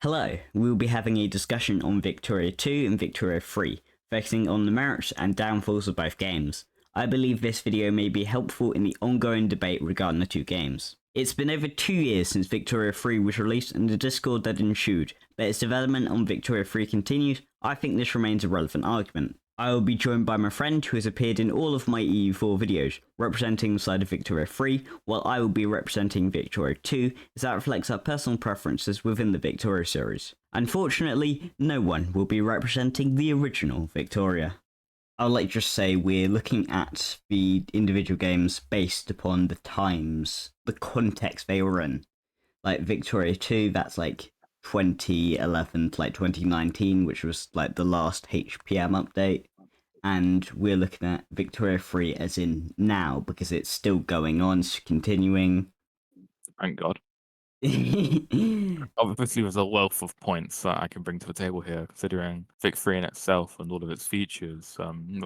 Hello, we will be having a discussion on Victoria 2 and Victoria 3, focusing on the merits and downfalls of both games. I believe this video may be helpful in the ongoing debate regarding the two games. It's been over 2 years since Victoria 3 was released and the discord that ensued, but as development on Victoria 3 continues, I think this remains a relevant argument. I will be joined by my friend who has appeared in all of my EU4 videos, representing the side of Victoria 3, while I will be representing Victoria 2, as that reflects our personal preferences within the Victoria series. Unfortunately, no one will be representing the original Victoria. I would like to just say we're looking at the individual games based upon the times, the context they were in. Like Victoria 2, that's like 2011 to like 2019, which was like the last HPM update. And we're looking at Victoria 3 as in now because it's still going on, it's continuing. Thank God. Obviously, there's a wealth of points that I can bring to the table here, considering Vic 3 in itself and all of its features.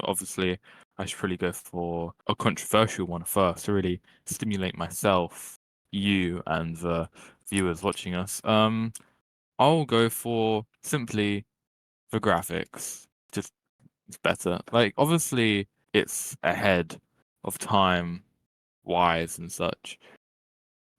Obviously, I should probably go for a controversial one first to really stimulate myself, you, and the viewers watching us. I'll go for simply the graphics. Just it's better. Like, obviously, it's ahead of time wise and such,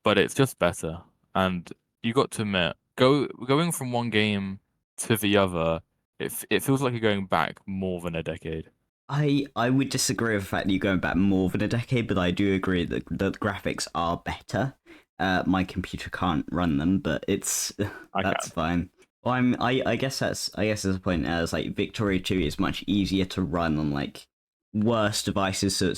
but it's just better. And you got to admit, going from one game to the other, it feels like you're going back more than a decade. I would disagree with the fact that you're going back more than a decade, but I do agree that the graphics are better. My computer can't run them, but it's I that's can. fine. Well, I guess there's a point as like Victoria 2 is much easier to run on like worse devices, so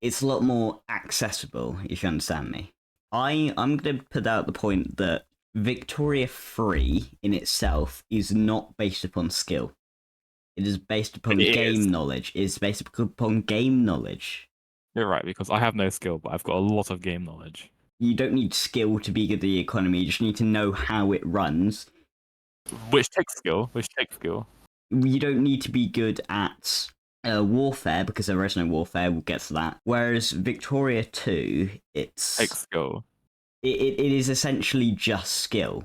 it's a lot more accessible, if you understand me. I'm gonna put out the point that Victoria 3 in itself is not based upon skill. It is based upon It is. game knowledge. It is based upon game knowledge. You're right, because I have no skill, but I've got a lot of game knowledge. You don't need skill to be good at the economy. You just need to know how it runs. Which takes skill. Which takes skill. You don't need to be good at warfare because there is no warfare. We'll get to that. Whereas Victoria 2, Takes skill. it is essentially just skill.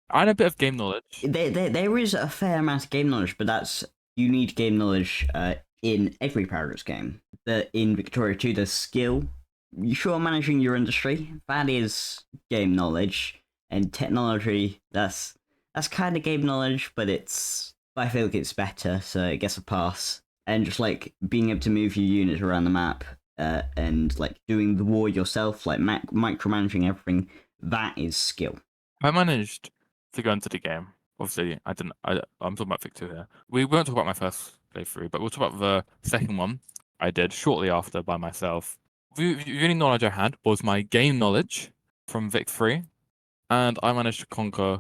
And a bit of game knowledge. There is a fair amount of game knowledge, but you need game knowledge in every Paradox game. But in Victoria 2, there's skill. Sure, managing your industry, that is game knowledge, and technology, that's kind of game knowledge, but I feel like it's better, so it gets a pass. And just like being able to move your units around the map, and like doing the war yourself, like micromanaging everything, that is skill. I managed to go into the game. Obviously, I didn't. I'm talking about Vic 2 here. We won't talk about my first playthrough, but we'll talk about the second one I did shortly after by myself. The only knowledge I had was my game knowledge from Vic 3, and I managed to conquer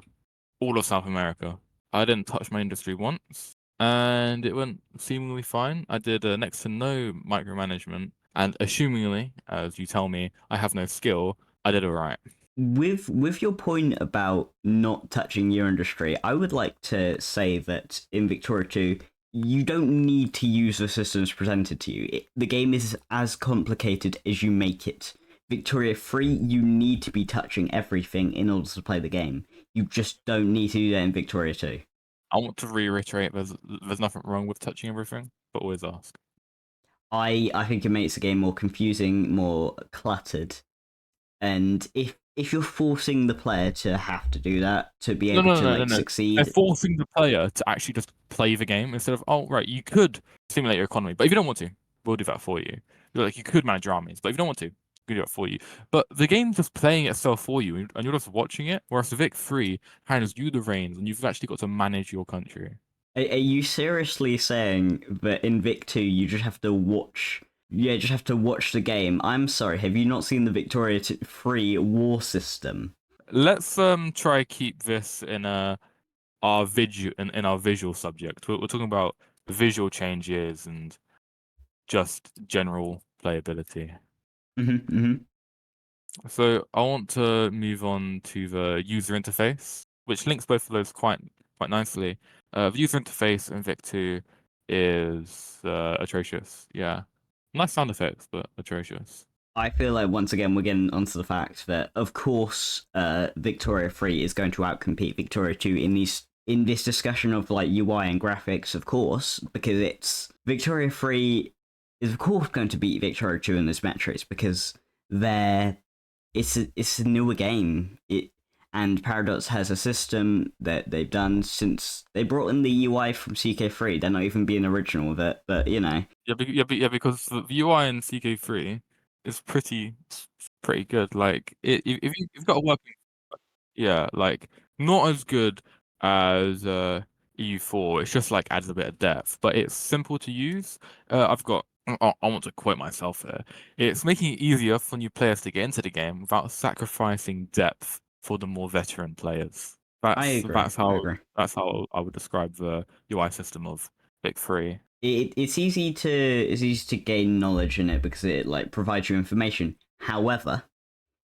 all of South America. I didn't touch my industry once, and it went seemingly fine. I did next to no micromanagement, and assumingly, as you tell me, I have no skill, I did alright. With your point about not touching your industry, I would like to say that in Victoria 2, you don't need to use the systems presented to you. The game is as complicated as you make it. Victoria 3, you need to be touching everything in order to play the game. You just don't need to do that in Victoria 2. I want to reiterate there's nothing wrong with touching everything, but always ask. I think it makes the game more confusing, more cluttered. And if you're forcing the player to have to do that to be No, able no, to no, no, like no. They're succeed, forcing the player to actually just play the game instead of, oh, right, you could stimulate your economy, but if you don't want to, we'll do that for you. Like, you could manage your armies, but if you don't want to, we'll do it for you. But the game's just playing itself for you, and you're just watching it, whereas Vic 3 hands you the reins, and you've actually got to manage your country. are you seriously saying that in Vic 2 you just have to watch? Yeah, just have to watch the game. I'm sorry, have you not seen the Victoria 3 war system? Let's try keep this in our visual subject. We're talking about visual changes and just general playability. Mm-hmm. So I want to move on to the user interface, which links both of those quite nicely. The user interface in Vic 2 is atrocious. Yeah, nice sound effects, but atrocious. I feel like once again we're getting onto the fact that of course Victoria 3 is going to outcompete Victoria 2 in this discussion of like UI and graphics, of course, because it's Victoria 3 is of course going to beat Victoria 2 in this metrics because they're it's a newer game. And Paradox has a system that they've done since they brought in the UI from CK3. They're not even being original with it, but you know. Yeah, because the UI in CK3 is pretty good. Like, if you've got a working, yeah, like not as good as EU4. It's just like adds a bit of depth, but it's simple to use. I've got. I want to quote myself here. It's making it easier for new players to get into the game without sacrificing depth for the more veteran players. I That's agree. that's I how agree. that's how I would describe the UI system of Vic 3. It's easy to gain knowledge in it because it like provides you information. However,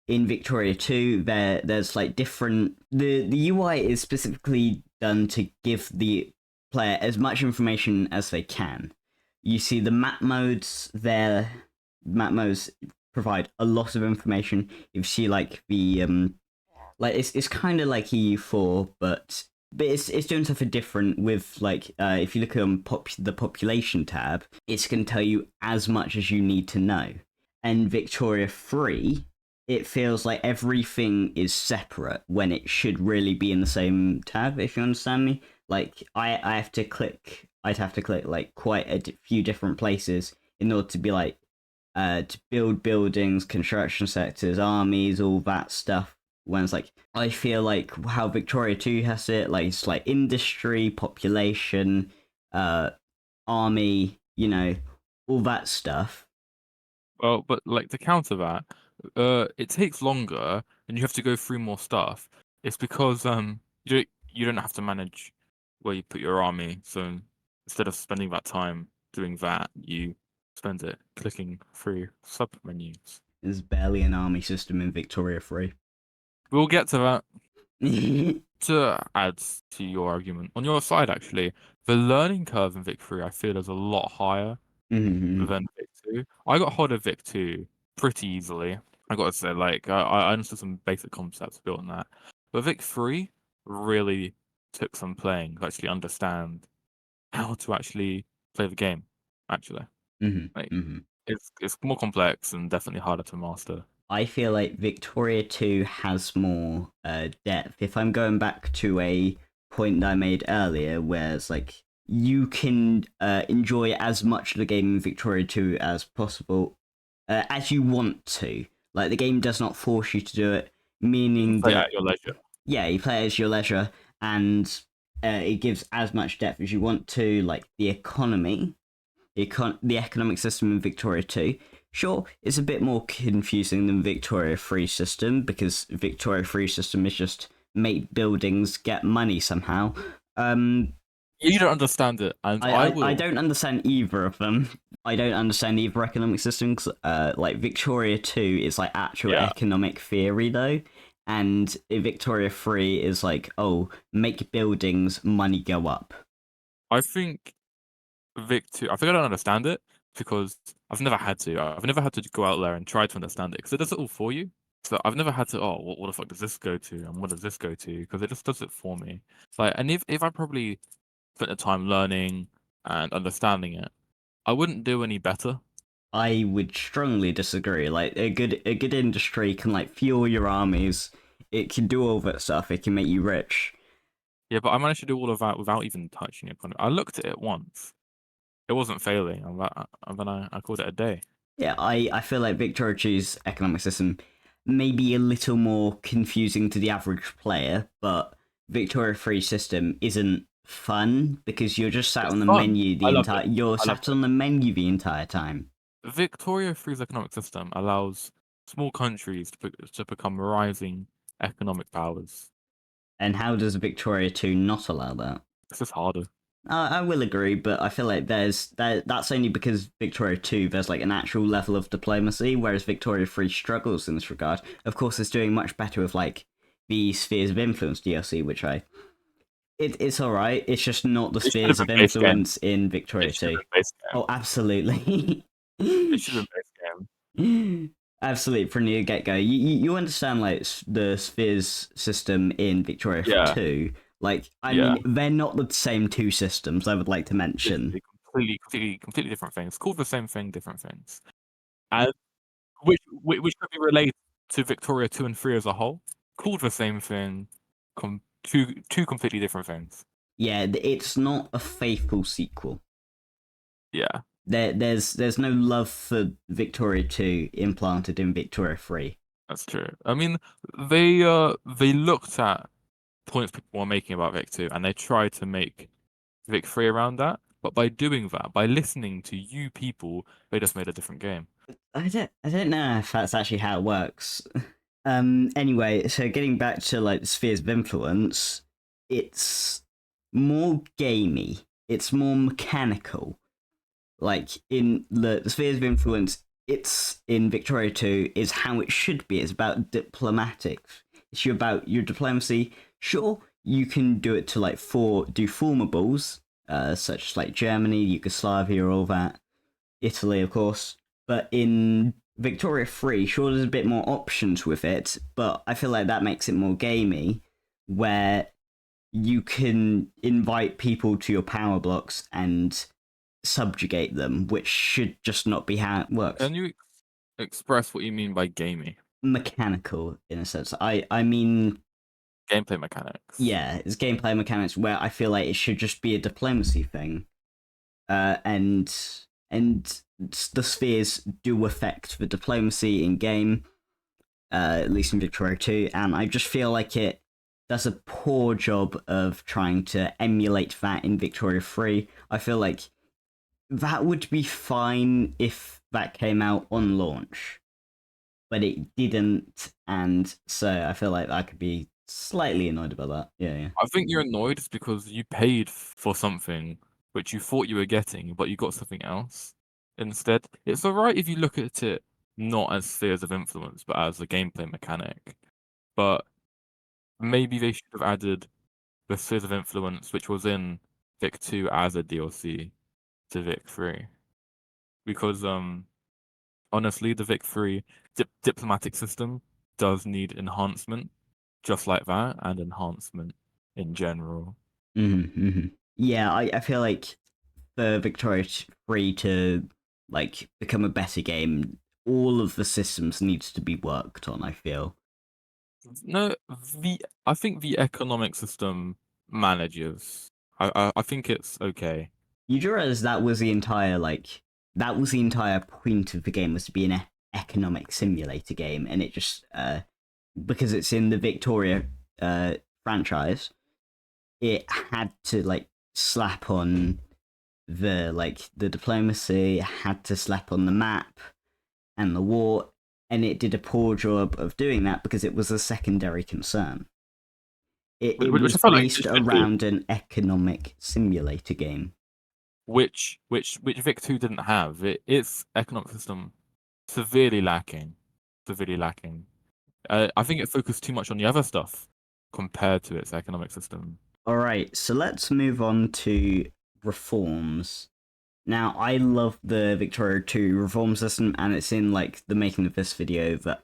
in Victoria 2, there's like different the UI is specifically done to give the player as much information as they can. You see the map modes there map modes provide a lot of information. If you see like the like it's kind of like EU4, but it's doing something different with like if you look on the population tab, it's going to tell you as much as you need to know. And Victoria 3, it feels like everything is separate when it should really be in the same tab, if you understand me. Like I'd have to click like quite a few different places in order to be like to build buildings, construction sectors, armies, all that stuff. When it's like, I feel like how Victoria 2 has it, like it's like industry, population, uh, army, you know, all that stuff. Well, but like to counter that, it takes longer and you have to go through more stuff. It's because you don't have to manage where you put your army. So instead of spending that time doing that, you spend it clicking through sub menus. There's barely an army system in Victoria 3. We'll get to that. To add to your argument, on your side actually, the learning curve in Vic 3 I feel is a lot higher Mhm. than Vic 2. I got hold of Vic 2 pretty easily. I got to say, like, I understood some basic concepts built on that. But Vic 3 really took some playing to actually understand how to actually play the game, actually. Mhm. Like, Mhm. it's more complex and definitely harder to master. I feel like Victoria 2 has more depth. If I'm going back to a point that I made earlier, where it's like you can enjoy as much of the game in Victoria 2 as possible, as you want to. Like the game does not force you to do it, You can meaning play that at your leisure. yeah, you play as your leisure, and it gives as much depth as you want to. Like the economy, the economic system in Victoria 2. Sure, it's a bit more confusing than Victoria 3 system because Victoria 3 system is just make buildings get money somehow. Um, You don't understand it, and I I will. don't understand either of them. I don't understand either economic systems. Like Victoria 2 is like actual Yeah, economic theory though, and Victoria 3 is like, oh, make buildings, money go up. I think Vic 2, I think I don't understand it because I've never had to. I've never had to go out there and try to understand it because it does it all for you. So I've never had to, oh, what the fuck does this go to and what does this go to? Because it just does it for me. It's like, and if I probably spent the time learning and understanding it, I wouldn't do any better. I would strongly disagree. Like a good industry can like fuel your armies. It can do all that stuff. It can make you rich. Yeah, but I managed to do all of that without even touching it. I looked at it once. It wasn't failing, and then I called it a day. Yeah, I feel like Victoria Two's economic system may be a little more confusing to the average player, but Victoria 3's system isn't fun because you're just sat It's on the fun. menu I loved it. you're I loved sat it. on the menu the entire time. Victoria Three's economic system allows small countries to become rising economic powers. And how does Victoria 2 not allow that? It's just harder. I will agree, but I feel like that's only because Victoria 2 there's like an actual level of diplomacy, whereas Victoria 3 struggles in this regard. Of course, it's doing much better with like the Spheres of Influence DLC, which it's alright. It's just not the It should have Spheres been of base game. Influence in It Victoria should have 2. been base Oh, game. absolutely. It should have been base game. Absolutely, from the get go. You understand like the spheres system in Victoria Yeah, 2. Like, I yeah. mean, they're not the same two systems, I would like to mention. Literally completely different things. Called the same thing, different things. And which could be related to Victoria 2 and 3 as a whole. Called the same thing, two completely different things. Yeah, it's not a faithful sequel. Yeah, There's no love for Victoria 2 implanted in Victoria 3. that's true. I mean, they looked at points people were making about Vic 2 and they tried to make Vic 3 around that. But by doing that, by listening to you people, they just made a different game. I don't know if that's actually how it works. Anyway, so getting back to like the spheres of influence, it's more gamey. It's more mechanical. Like in the spheres of influence, it's in Victoria 2 is how it should be. It's about diplomatics. It's about your diplomacy. Sure, you can do it to like do formables, such as like Germany, Yugoslavia, all that. Italy, of course. But in Victoria 3, sure, there's a bit more options with it, but I feel like that makes it more gamey, where you can invite people to your power blocks and subjugate them, which should just not be how it works. Can you express what you mean by gamey? Mechanical, in a sense. I mean, Gameplay mechanics. yeah, it's gameplay mechanics where I feel like it should just be a diplomacy thing. And the spheres do affect the diplomacy in game, at least in Victoria 2, and I just feel like it does a poor job of trying to emulate that in Victoria 3. I feel like that would be fine if that came out on launch, but it didn't, and so I feel like I could be slightly annoyed about that. Yeah. I think you're annoyed is because you paid for something which you thought you were getting, but you got something else instead. It's alright if you look at it not as spheres of influence, but as a gameplay mechanic. But maybe they should have added the spheres of influence, which was in Vic 2 as a DLC to Vic 3. Because honestly, the Vic 3 diplomatic system does need enhancement, just like that, and enhancement in general. Yeah, I feel like for Victoria 3 to like become a better game, all of the systems needs to be worked on, I feel. No, I think the economic system manages. I think it's okay. You do realize that was the entire point of the game, was to be an economic simulator game, and it just because it's in the Victoria franchise, it had to like slap on the diplomacy, it had to slap on the map and the war, and it did a poor job of doing that because it was a secondary concern. It Which was I felt like based it should be. around an economic simulator game. Which Vic 2 didn't have. Its economic system severely lacking. Severely lacking. I think it focused too much on the other stuff compared to its economic system. All right, so let's move on to reforms. Now, I love the Victoria 2 reform system, and it's in like the making of this video that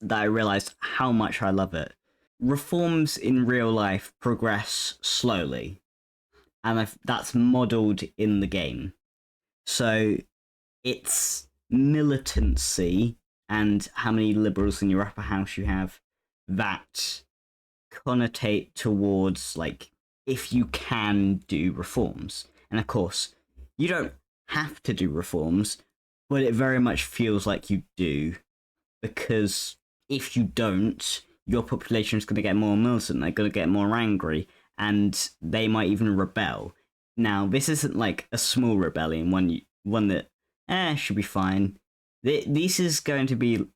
I realized how much I love it. Reforms in real life progress slowly, and that's modeled in the game. So it's militancy and how many liberals in your upper house you have that connotate towards like if you can do reforms. And of course, you don't have to do reforms, but it very much feels like you do, because if you don't, your population is going to get more militant, they're going to get more angry, and they might even rebel. Now, this isn't like a small rebellion, one that should be fine. This is going to be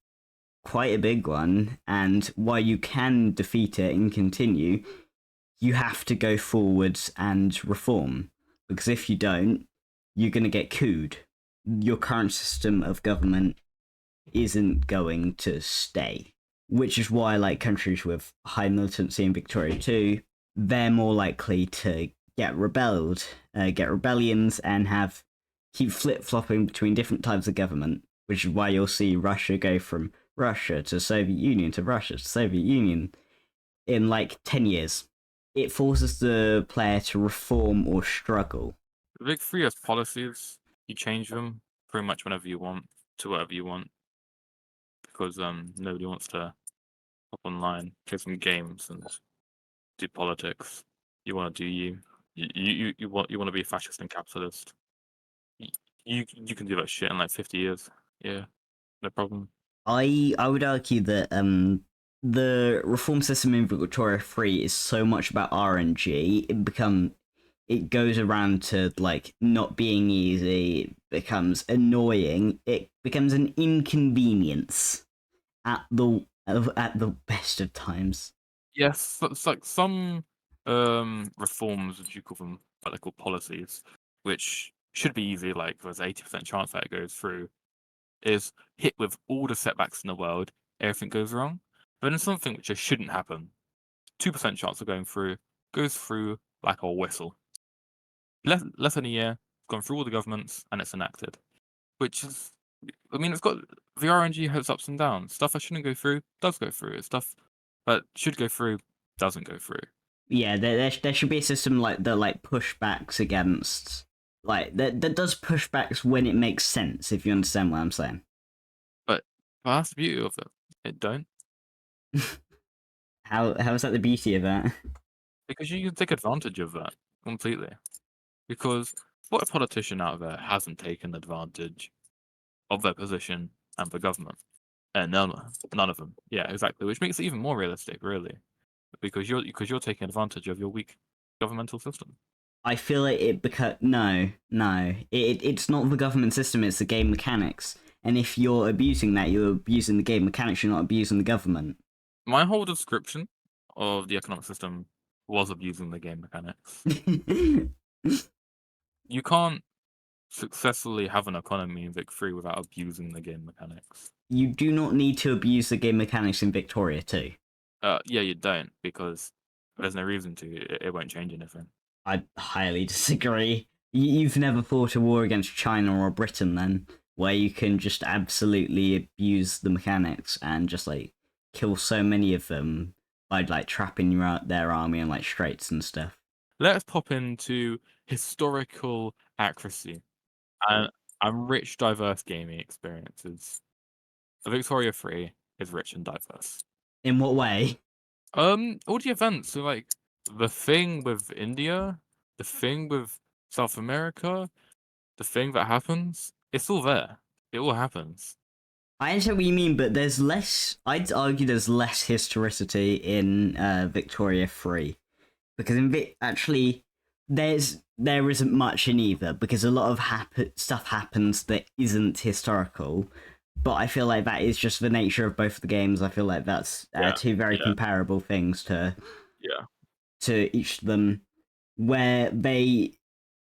quite a big one, and while you can defeat it and continue, you have to go forwards and reform, because if you don't, you're going to get couped. Your current system of government isn't going to stay, which is why like countries with high militancy in Victoria 2, they're more likely to get rebellions and keep flip-flopping between different types of government. which is why you'll see Russia go from Russia to Soviet Union to Russia to Soviet Union in like 10 years. It forces the player to reform or struggle. The big three has policies. You change them pretty much whenever you want to whatever you want, because nobody wants to hop online, play some games, and do politics. You want to do you. You want to be a fascist and capitalist. You can do that shit in like 50 years. Yeah, no problem. I would argue that the reform system in Victoria 3 is so much about RNG. It goes around to like not being easy, it becomes annoying, it becomes an inconvenience at the best of times. Yes, so it's like some reforms, as you call them, what they call policies, which should be easy, like there's 80% chance that it goes through, is hit with all the setbacks in the world, everything goes wrong. But then something which just shouldn't happen, 2% chance of going through, goes through like a whistle. Less than a year, gone through all the governments, and it's enacted. Which is, I mean, it's got the RNG has ups and downs. Stuff that shouldn't go through does go through. Stuff that should go through doesn't go through. Yeah, there should be a system like that, like pushbacks against, like that does pushbacks when it makes sense. If you understand what I'm saying. But that's the beauty of it. It don't. How is that the beauty of that? Because you can take advantage of that completely. Because what a politician out there hasn't taken advantage of their position and the government? And none of them. Yeah, exactly. Which makes it even more realistic, really. Because you're taking advantage of your weak governmental system. I feel like it's not the government system, it's the game mechanics. And if you're abusing that, you're abusing the game mechanics, you're not abusing the government. My whole description of the economic system was abusing the game mechanics. You can't successfully have an economy in Vic 3 without abusing the game mechanics. You do not need to abuse the game mechanics in Victoria 2. Yeah, you don't, because there's no reason to. It won't change anything. I highly disagree. You've never fought a war against China or Britain, then, where you can just absolutely abuse the mechanics and just like kill so many of them by like trapping their army in like straits and stuff. Let's pop into historical accuracy and rich, diverse gaming experiences. Victoria 3 is rich and diverse. In what way? All the events, so like the thing with India, the thing with South America, the thing that happens, it's all there. It all happens. I understand what you mean, but there's less. I'd argue there's less historicity in Victoria 3. Because actually, there isn't much in either, because a lot of stuff happens that isn't historical. But I feel like that is just the nature of both the games. I feel like that's two very comparable things to each of them, where they,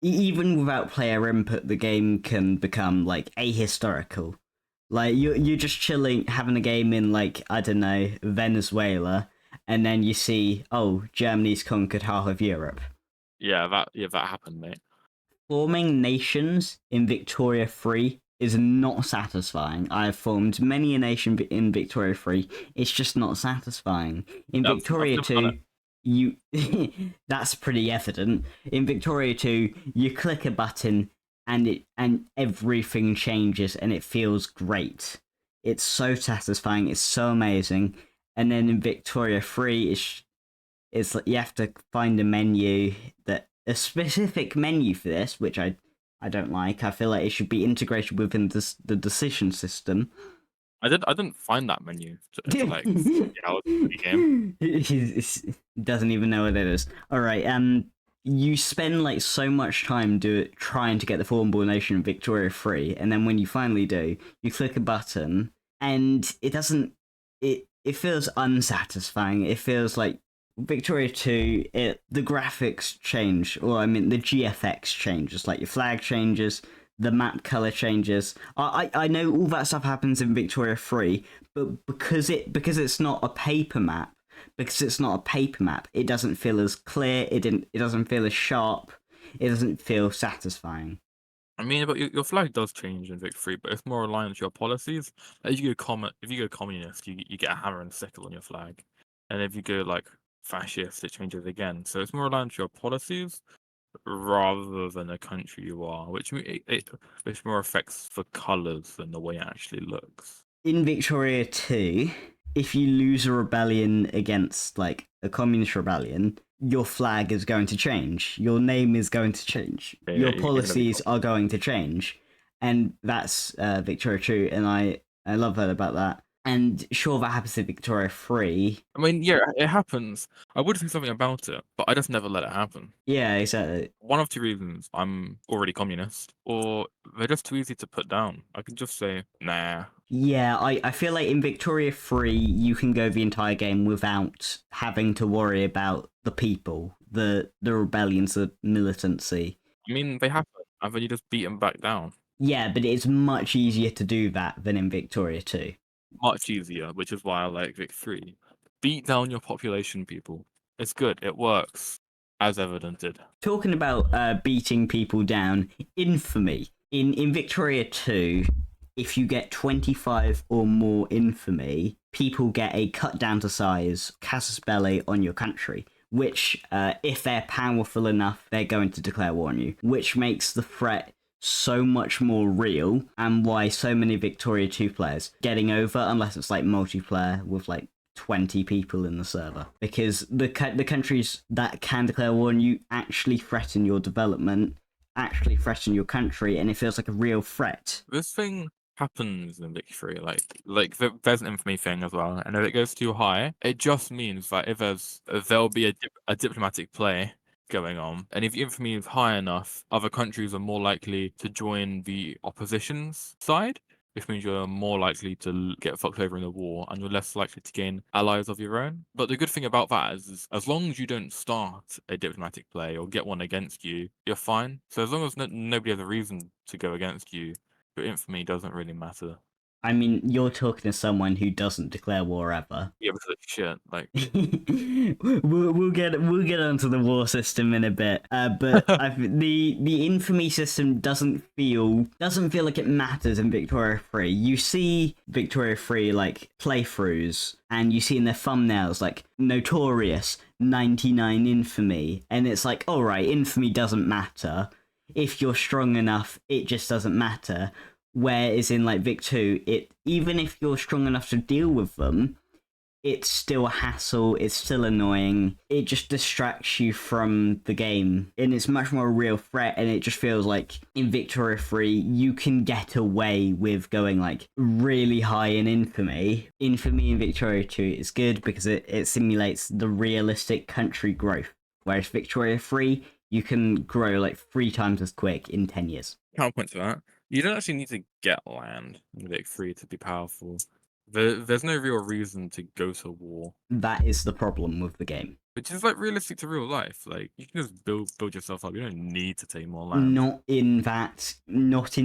even without player input, the game can become like ahistorical. Like you're just chilling, having a game in like, I don't know, Venezuela, and then you see, oh, Germany's conquered half of Europe. Yeah, that happened, mate. Forming nations in Victoria 3 is not satisfying. I have formed many a nation in Victoria 3. It's just not satisfying. In Victoria 2, you that's pretty evident. In Victoria 2, you click a button and everything changes and it feels great. It's so satisfying, it's so amazing. And then in Victoria 3, it's like you have to find a specific menu for this, which I don't like. I feel like it should be integrated within the decision system. I didn't find that menu to like the game. He doesn't even know what it is. All right, you spend like so much time trying to get the formable nation of Victoria 3, and then when you finally do, you click a button, and it doesn't. It feels unsatisfying. It feels like Victoria 2, the graphics change, or I mean the GFX changes, like your flag changes, the map color changes. I know all that stuff happens in Victoria 3, but because it's not a paper map, it doesn't feel as clear, it doesn't feel as sharp, it doesn't feel satisfying. I mean, but your flag does change in Vic 3, but it's more aligned to your policies. Like, if you go communist, you get a hammer and sickle on your flag, and if you go like fascist, it changes again. So it's more aligned to your policies rather than a country you are, which more affects the colors than the way it actually looks. In Victoria 2, if you lose a rebellion against like a communist rebellion, your flag is going to change. Your name is going to change. Yeah, Your you're gonna be policies are going to change. And that's Victoria 2, and I love that about that. And sure, that happens in Victoria 3. I mean, yeah, it happens. I would say something about it, but I just never let it happen. Yeah, exactly. One of two reasons: I'm already communist, or they're just too easy to put down. I can just say, nah. Yeah, I feel like in Victoria 3, you can go the entire game without having to worry about the people, the rebellions, the militancy. I mean, they happen, and then you just beat them back down. Yeah, but it's much easier to do that than in Victoria 2. Much easier, which is why I like Vic 3. Beat down your population, people. It's good. It works, as evidented. Talking about beating people down, infamy. In Victoria 2, if you get 25 or more infamy, people get a cut down to size casus belli on your country, which, if they're powerful enough, they're going to declare war on you, which makes the threat so much more real, and why so many Victoria 2 players getting over, unless it's like multiplayer with like 20 people in the server, because the countries that can declare war on you actually threaten your development, actually threaten your country, and it feels like a real threat. This thing happens in Vic 3, there's an infamy thing as well, and if it goes too high, it just means that there'll be a diplomatic play going on, and if the infamy is high enough, other countries are more likely to join the opposition's side, which means you're more likely to get fucked over in the war, and you're less likely to gain allies of your own. But the good thing about that is as long as you don't start a diplomatic play or get one against you, you're fine. So as long as nobody has a reason to go against you, your infamy doesn't really matter. I mean, you're talking to someone who doesn't declare war ever. Yeah, because shit, we'll get onto the war system in a bit, but the infamy system doesn't feel like it matters in Victoria 3. You see Victoria 3 like playthroughs, and you see in their thumbnails like notorious 99 infamy, and it's like, all right, infamy doesn't matter. If you're strong enough, it just doesn't matter. Whereas in like Vic 2, even if you're strong enough to deal with them, it's still a hassle, it's still annoying, it just distracts you from the game, and it's much more a real threat, and it just feels like in Victoria 3, you can get away with going like really high in infamy. Infamy in Victoria 2 is good because it simulates the realistic country growth, whereas Victoria 3, you can grow like 3 times as quick in 10 years. counterpoint to that, you don't actually need to get land in Vic 3 to be powerful. There's no real reason to go to war. That is the problem with the game. Which is like realistic to real life. Like you can just build yourself up. You don't need to take more land. Not in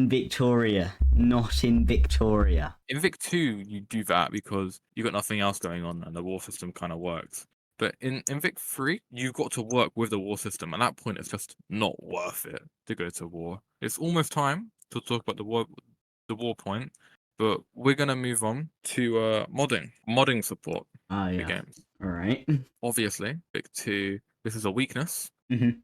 Victoria. Not in Victoria. In Vic 2, you do that because you got nothing else going on and the war system kind of works. But in Vic 3, you got to work with the war system. At that point, it's just not worth it to go to war. It's almost time to talk about the war point, but we're gonna move on to modding support Oh, for yeah. games. All right. Obviously, Vic 2, this is a weakness. Mhm.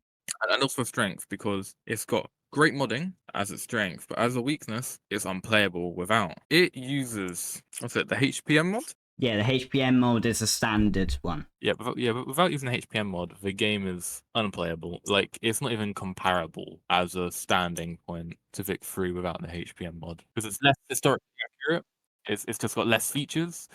And also a strength because it's got great modding as its strength, but as a weakness, it's unplayable without. It uses the HPM mod? Yeah, the HPM mod is a standard one. Yeah, but without using the HPM mod, the game is unplayable. Like it's not even comparable as a standing point to Vic 3 without the HPM mod because it's less historically accurate. It's just got less features.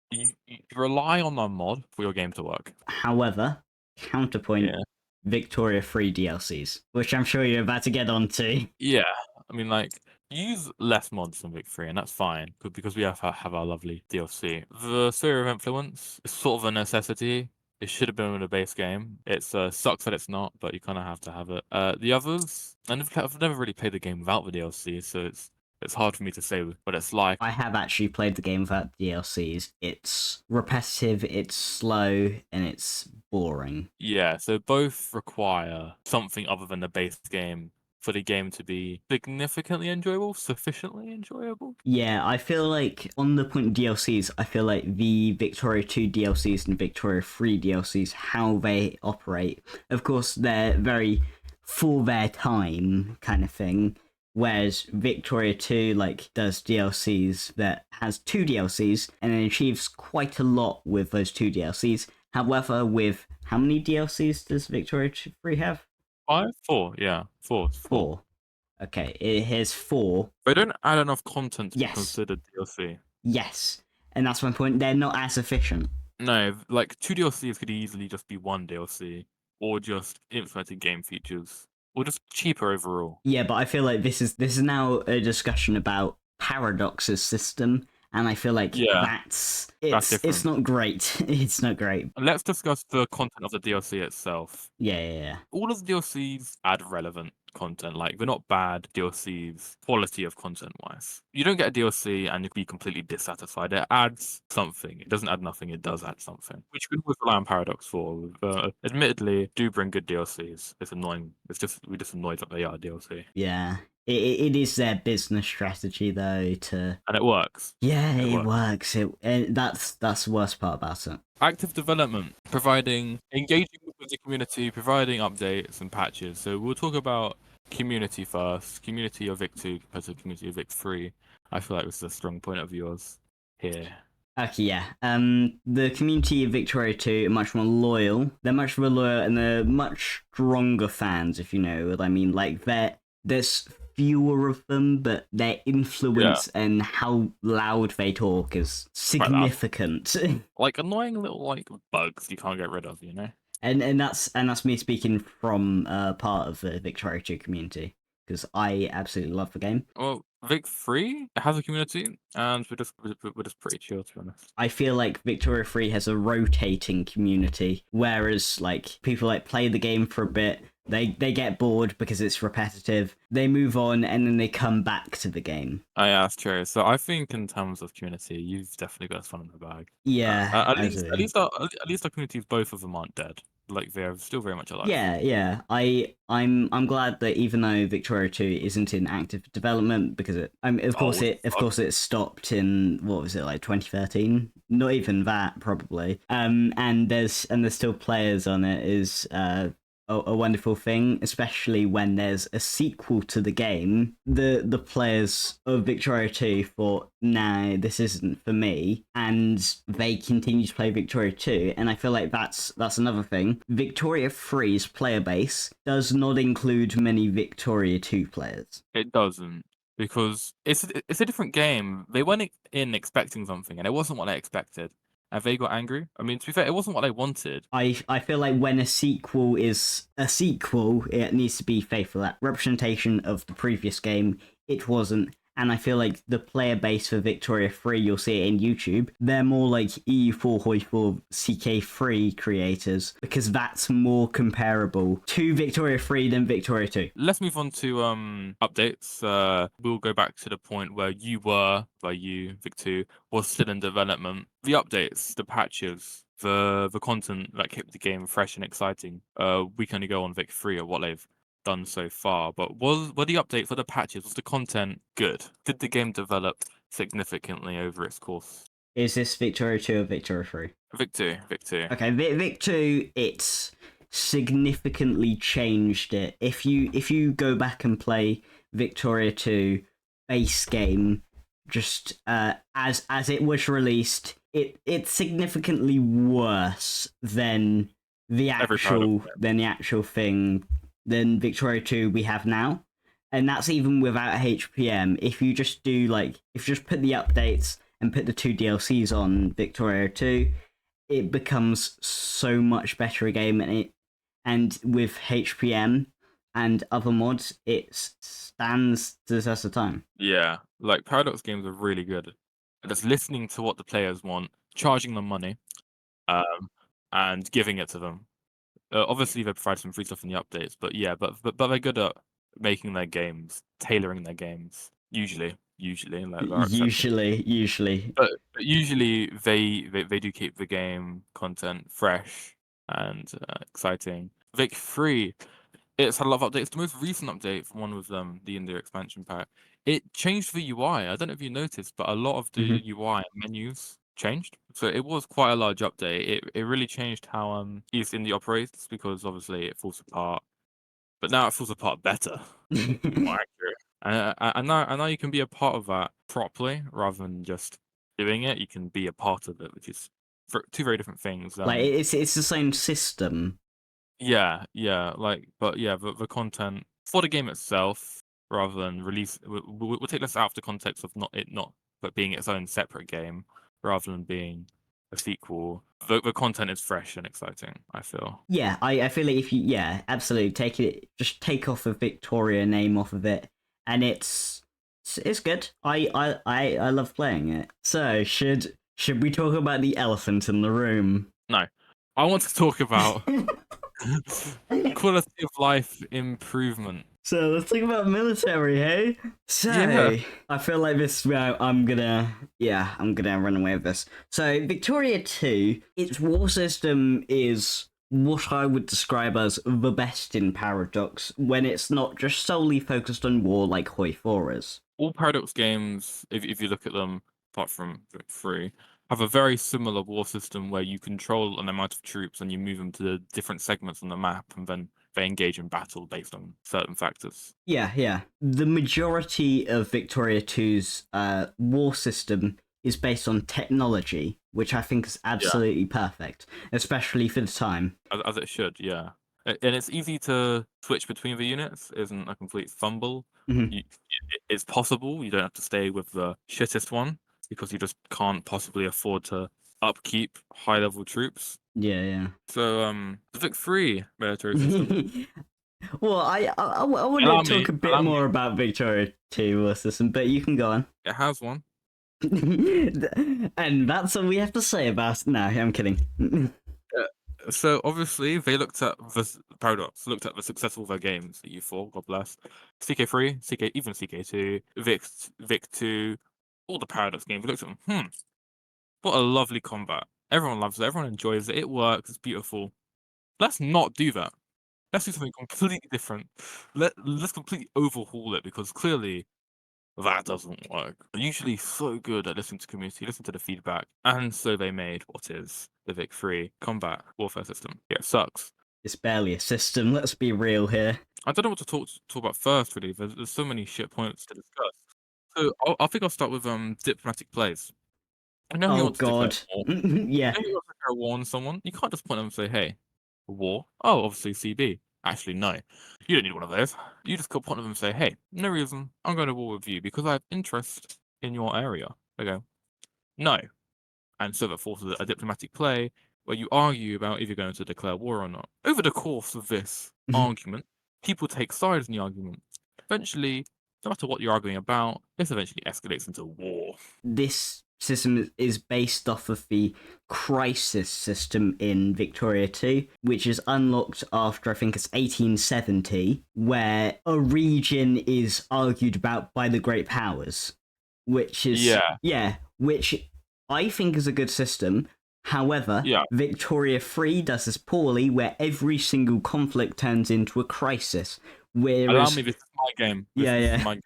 You rely on the mod for your game to work. However, counterpoint, Yeah. Victoria 3 DLCs, which I'm sure you're about to get onto. Yeah, I mean, use less mods than Vic 3, and that's fine, because we have our lovely DLC. The Sphere of Influence is sort of a necessity. It should have been in the base game. It sucks that it's not, but you kind of have to have it. The others, and I've never really played the game without the DLC, so it's hard for me to say what it's like. I have actually played the game without DLCs. It's repetitive, it's slow, and it's boring. Yeah, so both require something other than the base game for the game to be significantly enjoyable, sufficiently enjoyable. Yeah, I feel like on the point of DLCs, I feel like the Victoria 2 DLCs and Victoria 3 DLCs, how they operate, of course, they're very for their time kind of thing. Whereas Victoria 2 like does DLCs that has two DLCs and then achieves quite a lot with those two DLCs. However, with how many DLCs does Victoria 3 have? 5, 4, yeah, 4, 4. Four. Okay, it has four. They don't add enough content to be Yes, considered DLC. yes. And that's my point. They're not as efficient. No, like 2 DLCs could easily just be 1 DLC, or just implemented game features, or just cheaper overall. Yeah, but I feel like this is now a discussion about Paradox's system, and I feel like Yeah, that's that's it's different. not great. It's not great. Let's discuss the content of the DLC itself. Yeah, yeah, yeah. All of the DLCs add relevant content. Like, they're not bad DLCs, quality of content wise. You don't get a DLC and you'll be completely dissatisfied. It adds something. It doesn't add nothing, it does add something. Which you can always rely on Paradox for. Admittedly, do bring good DLCs. It's annoying. We're just annoyed that they are DLC. Yeah. It is their business strategy though to And it works. yeah, It it works. works. That's the worst part about it. Active development, engaging with the community, providing updates and patches. So we'll talk about community first. Community of Vic 2 compared to community of Vic 3. I feel like this is a strong point of yours here. Okay, yeah. The community of Victoria 2 are much more loyal. They're much more loyal and they're much stronger fans, if you know what I mean. Like, there's fewer of them, but their influence and how loud they talk is Quite loud. significant. Like annoying little like bugs you can't get rid of, you know? and that's me speaking from part of the Victoria 2 community because I absolutely love the game. Well, Vic 3 has a community, and we're just pretty chill, to be honest. I feel like Victoria 3 has a rotating community, whereas like people like play the game for a bit, they get bored because it's repetitive, they move on, and then they come back to the game. Oh, yeah, that's true. So I think in terms of community, you've definitely got fun in the bag. Yeah, At absolutely. least our communities, both of them aren't dead. Like they're still very much alive. Yeah, yeah. I'm glad that even though Victoria 2 isn't in active development because Oh, what the of fuck? course it stopped in what was it like 2013? Not even that probably. And there's still players on it is a wonderful thing, especially when there's a sequel to the game. The players of Victoria 2 thought, nah, this isn't for me, and they continue to play Victoria 2, and I feel like that's another thing. Victoria 3's player base does not include many Victoria 2 players. It doesn't, because it's a different game. They went in expecting something, and it wasn't what they expected, and they got angry. I mean, to be fair, it wasn't what they wanted. I feel like when a sequel is a sequel, it needs to be faithful. That representation of the previous game, it wasn't. And I feel like the player base for Victoria 3, you'll see it in YouTube, they're more like EU4 Hoi4 CK3 creators because that's more comparable to Victoria 3 than Victoria 2. Let's move on to updates. We'll go back to the point where Vic 2 was still in development. The updates, the patches, the content that kept the game fresh and exciting. We can only go on Vic 3 at what they've done so far. But were the updates, were the patches, was the content good? Did the game develop significantly over its course? Is this Victoria 2 or Victoria 3? Vic 2, Vic 2. Okay, Vic 2, it's significantly changed it. If you go back and play Victoria 2 base game, just as it was released, it's significantly worse than the Every Paradox actual thing than Victoria 2 we have now. And that's even without HPM. If you just put the updates and put the two DLCs on Victoria 2, it becomes so much better a game, and with HPM and other mods, it stands the test of time. Yeah, like Paradox games are really good at just listening to what the players want, charging them money, um, and giving it to them. Obviously, they provide some free stuff in the updates, but yeah, but they're good at making their games, tailoring their games. Usually, like there are exceptions, Usually, but usually they do keep the game content fresh and exciting. Vic 3, It's had a lot of updates. The most recent update, one with the India expansion pack, it changed the UI. I don't know if you noticed, but a lot of the Hmm. UI and menus changed. So it was quite a large update. It really changed how East India operates, because obviously it falls apart. But now it falls apart better, more accurate. And now you can be a part of that properly rather than just doing it. You can be a part of it, which is two very different things. Like it's the same system. Yeah, yeah, like, but yeah, the content for the game itself, rather than release, we'll take this out of the context of not, but being its own separate game, rather than being a sequel. The content is fresh and exciting, I feel. Yeah, I feel like if you, yeah, absolutely take it, just take off the Victoria name off of it, and it's good. I love playing it. So should we talk about the elephant in the room? No, I want to talk about quality of life improvement. So let's talk about military, hey? Yeah. So I feel like this. I'm gonna run away with this. So Victoria 2, its war system is what I would describe as the best in Paradox when it's not just solely focused on war like Hoi 4 is. All Paradox games, if you look at them, apart from Vic 3, have a very similar war system where you control an amount of troops and you move them to the different segments on the map, and then they engage in battle based on certain factors. Yeah, yeah. The majority of Victoria 2's war system is based on technology, which I think is Yeah, absolutely perfect, especially for the time. as it should, yeah. And it's easy to switch between the units, isn't a complete fumble. Mhm. It's possible, you don't have to stay with the shittest one, because you just can't possibly afford to upkeep high level troops. Yeah, yeah. So, the Vic 3 military system. Well, I want to Allow talk me, a bit allow me. more about Victoria 2 war system, but you can go on. It has one. And that's all we have to say about it. No, I'm kidding. So obviously they looked at Paradox looked at the success of their games, the U4, God bless, CK3, CK, even CK2, Vic 2, all the Paradox games. We looked at them. What a lovely combat. Everyone loves it. Everyone enjoys it. It works. It's beautiful. Let's not do that. Let's do something completely different. Let's completely overhaul it, because clearly that doesn't work. They're usually so good at listening to community, listening to the feedback, and so they made what is the Vic 3 combat warfare system. Yeah, it sucks. It's barely a system, let's be real here. I don't know what to talk about first, really. There's so many shit points to discuss. So I think I'll start with diplomatic plays. I know you Oh want to declare god. war. Yeah. I know you want to declare war on someone. You can't just point at them and say, "Hey, war." Oh, obviously CB. Actually, no. You don't need one of those. You just got point at them and say, "Hey, no reason. I'm going to war with you because I have interest in your area." They go, "No." And so that forces a diplomatic play where you argue about if you're going to declare war or not. Over the course of this argument, people take sides in the argument. Eventually, no matter what you're arguing about, this eventually escalates into war. This system is based off of the crisis system in Victoria 2, which is unlocked after I think it's 1870, where a region is argued about by the great powers, which is, Yeah, yeah, which I think is a good system. However, yeah. Victoria 3 does this poorly, where every single conflict turns into a crisis. Allow Whereas, me, this is my game. yeah, This is yeah. my game.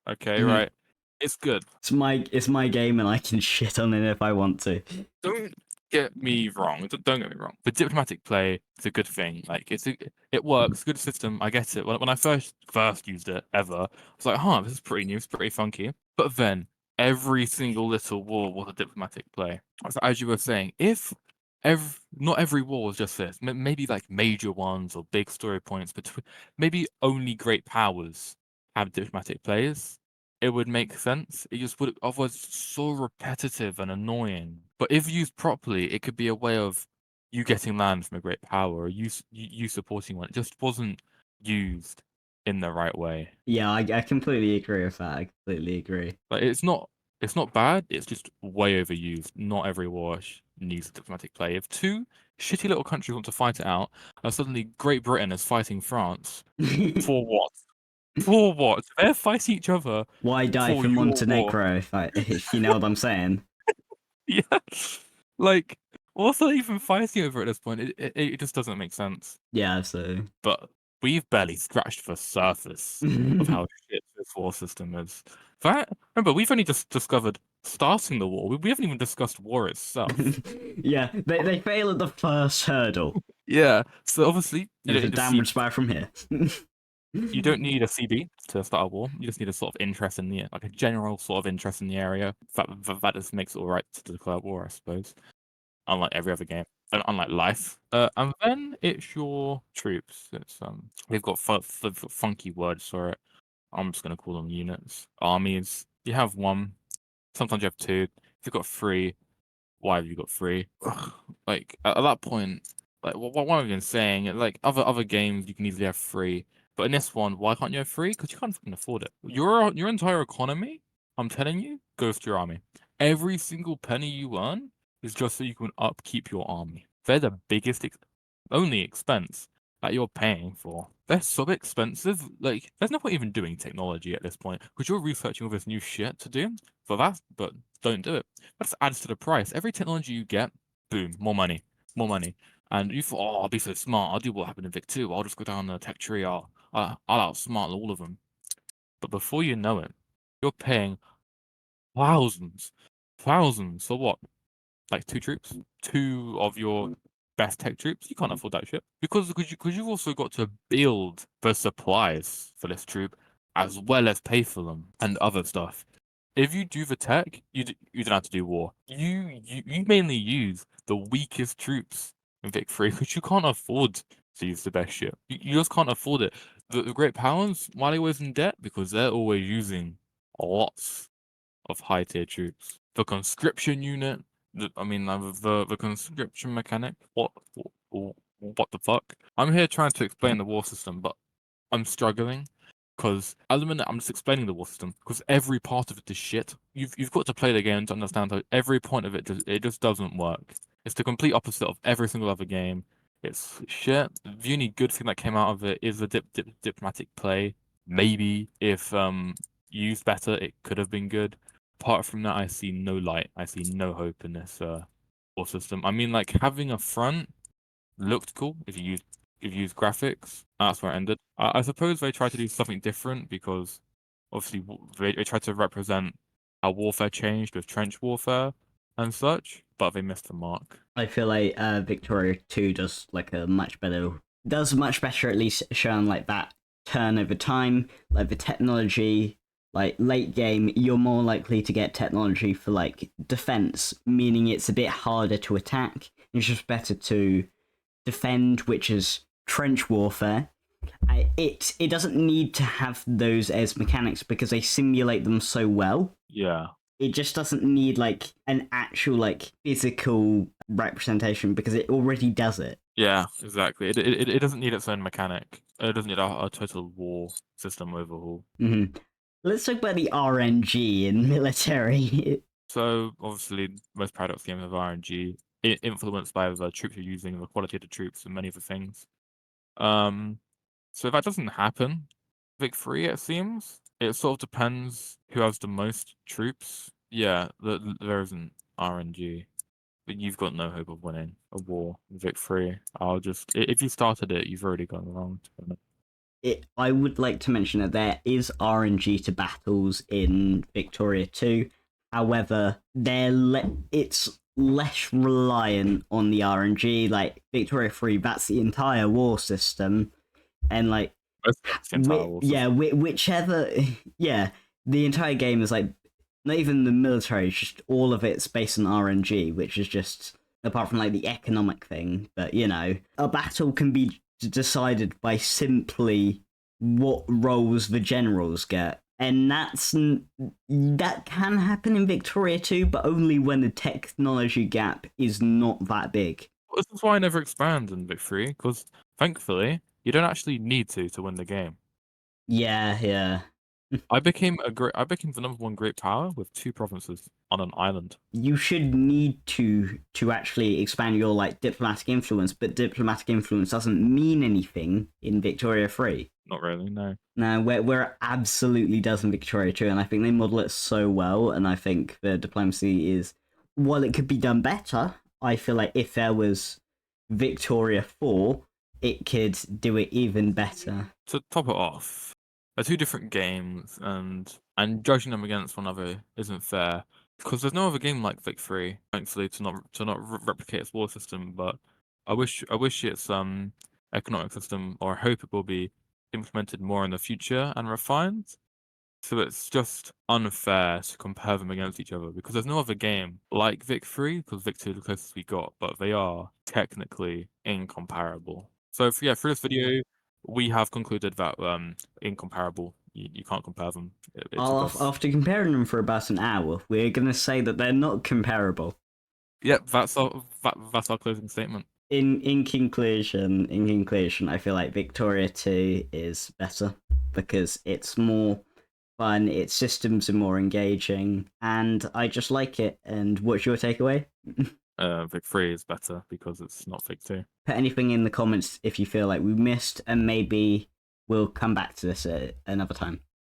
Okay, Mhm. right. It's good. It's my game and I can shit on it if I want to. Don't get me wrong. Don't get me wrong. The diplomatic play is a good thing. Like it works. Good system. I get it. When I first used it ever, I was like, huh, this is pretty new. It's pretty funky. But then every single little war was a diplomatic play. So as you were saying, if not every war was just this. Maybe like major ones or big story points, but maybe only great powers have diplomatic plays, it would make sense. It just would otherwise it's so repetitive and annoying. But if used properly, it could be a way of you getting land from a great power, or you supporting one. It just wasn't used in the right way. Yeah, I completely agree with that. I completely agree. Like it's not bad. It's just way overused. Not every war needs a diplomatic play. If two shitty little countries want to fight it out, and suddenly Great Britain is fighting France for what? For what? They're fighting each other Why die for for your war. Montenegro if you know what I'm saying? Yeah. Like, what's that even fighting over at this point? It just doesn't make sense. Yeah, so But we've barely scratched the surface of how shit this war system is. Remember, we've only just discovered starting the war. We haven't even discussed war itself. Yeah, they fail at the first hurdle. Yeah, so obviously you There's don't a need a downward CB. spiral from here. You don't need a CB to start a war. You just need a sort of interest in the like a general sort of interest in the area. That just makes it all right to declare war, I suppose. Unlike every other game, and unlike life. And then it's your troops. It's they've got funky words for it. I'm just gonna call them units. Armies. You have one. Sometimes you have two. If you've got three, why have you got three? Like at that point, like what am I even saying? Like other games, you can easily have three, but in this one, why can't you have three? Because you can't fucking afford it. Your entire economy, I'm telling you, goes to your army. Every single penny you earn is just so you can upkeep your army. They're the biggest, only expense that you're paying for. They're so expensive. Like, there's no point even doing technology at this point because you're researching all this new shit to do. But don't do it. That just adds to the price. Every technology you get, boom, more money, more money. And you thought, oh, I'll be so smart. I'll do what happened in Vic 2. I'll just go down the tech tree. I'll outsmart all of them. But before you know it, you're paying thousands, thousands for what? Like two troops, two of your best tech troops. You can't afford that shit because you've also got to build the supplies for this troop as well as pay for them and other stuff. If you do the tech, you don't have to do war. You mainly use the weakest troops in Vic 3 because you can't afford to use the best shit. You just can't afford it. The great powers, why are they always in debt? Because they're always using lots of high tier troops. The conscription unit, the conscription mechanic. What the fuck? I'm here trying to explain the war system, but I'm struggling because at the minute I'm just explaining the war system because every part of it is shit. You've got to play the game to understand how every point of it just doesn't work. It's the complete opposite of every single other game. It's shit. The only good thing that came out of it is the diplomatic play. Maybe if used better, it could have been good. Apart from that, I see no light. I see no hope in this war system. I mean, like having a front looked cool if you use graphics. That's where it ended. I suppose they tried to do something different because obviously they tried to represent how warfare changed with trench warfare and such, but they missed the mark. I feel like Victoria 2 does like a much better, does much better at least showing like that turn over time, like the technology. Like late game, you're more likely to get technology for like defense, meaning it's a bit harder to attack. It's just better to defend, which is trench warfare. It doesn't need to have those as mechanics because they simulate them so well. Yeah. It just doesn't need like an actual like physical representation because it already does it. Yeah, exactly. It doesn't need its own mechanic. It doesn't need a total war system overhaul. Mm-hmm. Let's talk about the RNG in military. So obviously, most Paradox games have RNG, influenced by the troops you're using, the quality of the troops, and many other things. So if that doesn't happen, Vic 3, it seems. It sort of depends who has the most troops. Yeah, there isn't RNG, but you've got no hope of winning a war in Vic 3. If you started it, you've already gone wrong. I would like to mention that there is RNG to battles in Victoria 2. However, it's less reliant on the RNG. Like Victoria 3, that's the entire war system, and like The entire war system. whichever, yeah, the entire game is like not even the military, it's just all of it's based on RNG, which is just apart from like the economic thing. But you know, a battle can be decided by simply what roles the generals get. And that can happen in Victoria too, but only when the technology gap is not that big. This is why I never expand in Vic 3, because thankfully, you don't actually need to win the game. Yeah, yeah. I became the number one great power with 2 provinces on an island. You should need to actually expand your like diplomatic influence, but diplomatic influence doesn't mean anything in Victoria 3. Not really, no. Now, where it absolutely does in Victoria 2, and I think they model it so well, and I think the diplomacy is, while it could be done better, I feel like if there was Victoria 4, it could do it even better. To top it off, they're two different games, and judging them against one another isn't fair because there's no other game like Vic 3, thankfully, to not replicate its war system. But I wish its economic system, or I hope it will be implemented more in the future and refined. So it's just unfair to compare them against each other because there's no other game like Vic 3, because Vic 2 is the closest we got, but they are technically incomparable. So for this video, we have concluded that incomparable. You can't compare them. It took us. After comparing them for about an hour, we're going to say that they're not comparable. Yep, that's our closing statement. In conclusion, I feel like Victoria 2 is better because it's more fun, its systems are more engaging, and I just like it. And what's your takeaway? Vic 3 is better because it's not Vic 2. Put anything in the comments if you feel like we missed, and maybe we'll come back to this at another time.